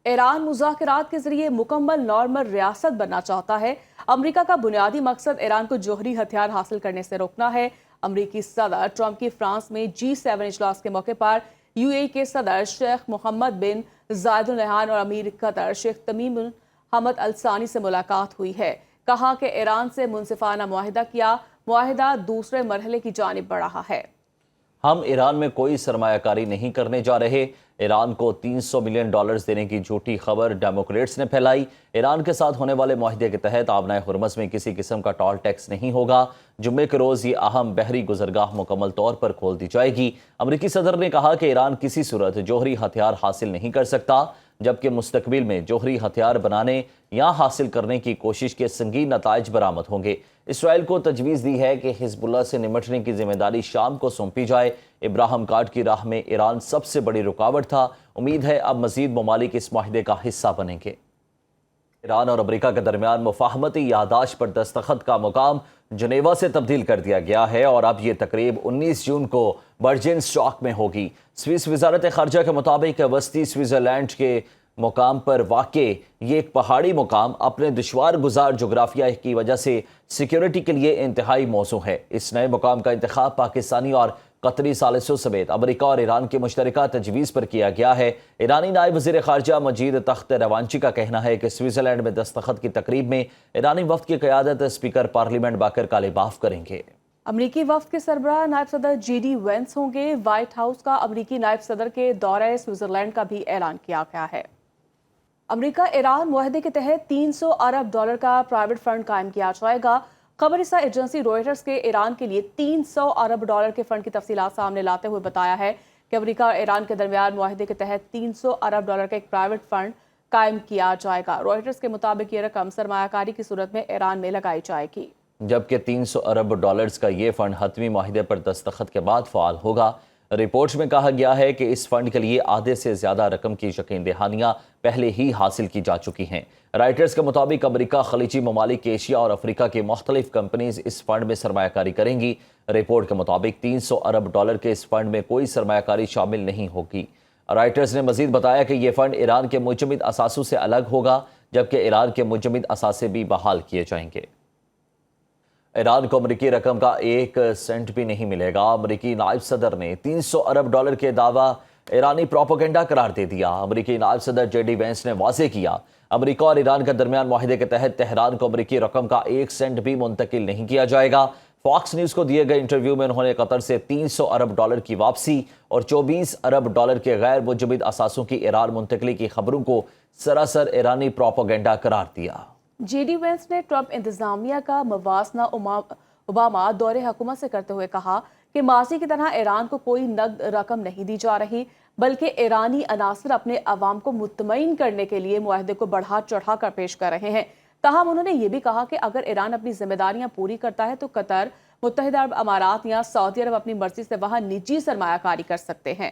ایران مذاکرات کے ذریعے مکمل نارمل ریاست بننا چاہتا ہے۔ امریکہ کا بنیادی مقصد ایران کو جوہری ہتھیار حاصل کرنے سے روکنا ہے۔ امریکی صدر ٹرمپ کی فرانس میں G7 اجلاس کے موقع پر UAE کے صدر شیخ محمد بن زائد ال نہیان اور امیر قطر شیخ تمیم بن حمد ال ثانی سے ملاقات ہوئی ہے۔ کہا کہ ایران سے منصفانہ معاہدہ کیا، معاہدہ دوسرے مرحلے کی جانب بڑھ رہا ہے۔ ہم ایران میں کوئی سرمایہ کاری نہیں کرنے جا رہے۔ ایران کو $300 ملین دینے کی جھوٹی خبر ڈیموکریٹس نے پھیلائی۔ ایران کے ساتھ ہونے والے معاہدے کے تحت آبنائے ہرمز میں کسی قسم کا ٹول ٹیکس نہیں ہوگا۔ جمعے کے روز یہ اہم بحری گزرگاہ مکمل طور پر کھول دی جائے گی۔ امریکی صدر نے کہا کہ ایران کسی صورت جوہری ہتھیار حاصل نہیں کر سکتا، جبکہ مستقبل میں جوہری ہتھیار بنانے یا حاصل کرنے کی کوشش کے سنگین نتائج برآمد ہوں گے۔ اسرائیل کو تجویز دی ہے کہ حزب اللہ سے نمٹنے کی ذمہ داری شام کو سونپی جائے۔ ابراہیم کارڈ کی راہ میں ایران سب سے بڑی رکاوٹ تھا۔ امید ہے اب مزید ممالک اس معاہدے کا حصہ بنیں گے۔ ایران اور امریکہ کے درمیان مفاہمتی یادداشت پر دستخط کا مقام جنیوا سے تبدیل کر دیا گیا ہے اور اب یہ تقریب 19 جون کو برجن اسٹاک میں ہوگی۔ سوئس وزارت خارجہ کے مطابق وسطی سوئٹزرلینڈ کے مقام پر واقع یہ ایک پہاڑی مقام اپنے دشوار گزار جغرافیہ کی وجہ سے سیکیورٹی کے لیے انتہائی موزوں ہے۔ اس نئے مقام کا انتخاب پاکستانی اور قطری ثالثوں سمیت امریکہ اور ایران کی مشترکہ تجویز پر کیا گیا ہے۔ ایرانی نائب وزیر خارجہ مجید تخت روانچی کا کہنا ہے کہ سوئٹزرلینڈ میں دستخط کی تقریب میں ایرانی وفد کی قیادت اسپیکر پارلیمنٹ باقر کالباف کریں گے۔ امریکی وفد کے سربراہ نائب صدر JD وینس ہوں گے۔ وائٹ ہاؤس کا امریکی نائب صدر کے دورہ سوئٹزرلینڈ کا بھی اعلان کیا گیا ہے۔ امریکہ ایران معاہدے کے تحت $300 ارب کا پرائیویٹ فنڈ قائم کیا جائے گا۔ خبر رساں ایجنسی روئٹرز کے ایران کے لیے $300 ارب کے فنڈ کی تفصیلات سامنے لاتے ہوئے بتایا ہے کہ امریکہ اور ایران کے درمیان معاہدے کے تحت $300 ارب کا ایک پرائیویٹ فنڈ قائم کیا جائے گا۔ روئٹرز کے مطابق یہ رقم سرمایہ کاری کی صورت میں ایران میں لگائی جائے گی، جبکہ $300 ارب کا یہ فنڈ حتمی معاہدے پر دستخط کے بعد فعال ہوگا۔ رپورٹ میں کہا گیا ہے کہ اس فنڈ کے لیے آدھے سے زیادہ رقم کی یقین دہانیاں پہلے ہی حاصل کی جا چکی ہیں۔ رائٹرز کے مطابق امریکہ، خلیجی ممالک، ایشیا اور افریقہ کی مختلف کمپنیز اس فنڈ میں سرمایہ کاری کریں گی۔ رپورٹ کے مطابق $300 ارب کے اس فنڈ میں کوئی سرمایہ کاری شامل نہیں ہوگی۔ رائٹرز نے مزید بتایا کہ یہ فنڈ ایران کے مجمد اثاثوں سے الگ ہوگا، جبکہ ایران کے مجمد اثاثے بھی بحال کیے جائیں گے۔ ایران کو امریکی رقم کا 1 سنٹ بھی نہیں ملے گا۔ امریکی نائب صدر نے $300 ارب کے دعویٰ ایرانی پروپیگنڈا قرار دے دیا۔ امریکی نائب صدر JD وینس نے واضح کیا، امریکہ اور ایران کے درمیان معاہدے کے تحت تہران کو امریکی رقم کا 1 سنٹ بھی منتقل نہیں کیا جائے گا۔ فاکس نیوز کو دیے گئے انٹرویو میں انہوں نے قطر سے $300 ارب کی واپسی اور $24 ارب کے غیر مجمد اثاثوں کی ایران منتقلی کی خبروں کو سراسر ایرانی پروپیگنڈا قرار دیا۔ JD وینس نے ٹرمپ انتظامیہ کا موازنہ اوباما دور حکومت سے کرتے ہوئے کہا کہ ماضی کی طرح ایران کو کوئی نقد رقم نہیں دی جا رہی، بلکہ ایرانی عناصر اپنے عوام کو مطمئن کرنے کے لیے معاہدے کو بڑھا چڑھا کر پیش کر رہے ہیں۔ تاہم انہوں نے یہ بھی کہا کہ اگر ایران اپنی ذمہ داریاں پوری کرتا ہے تو قطر، متحدہ عرب امارات یا سعودی عرب اپنی مرضی سے وہاں نجی سرمایہ کاری کر سکتے ہیں۔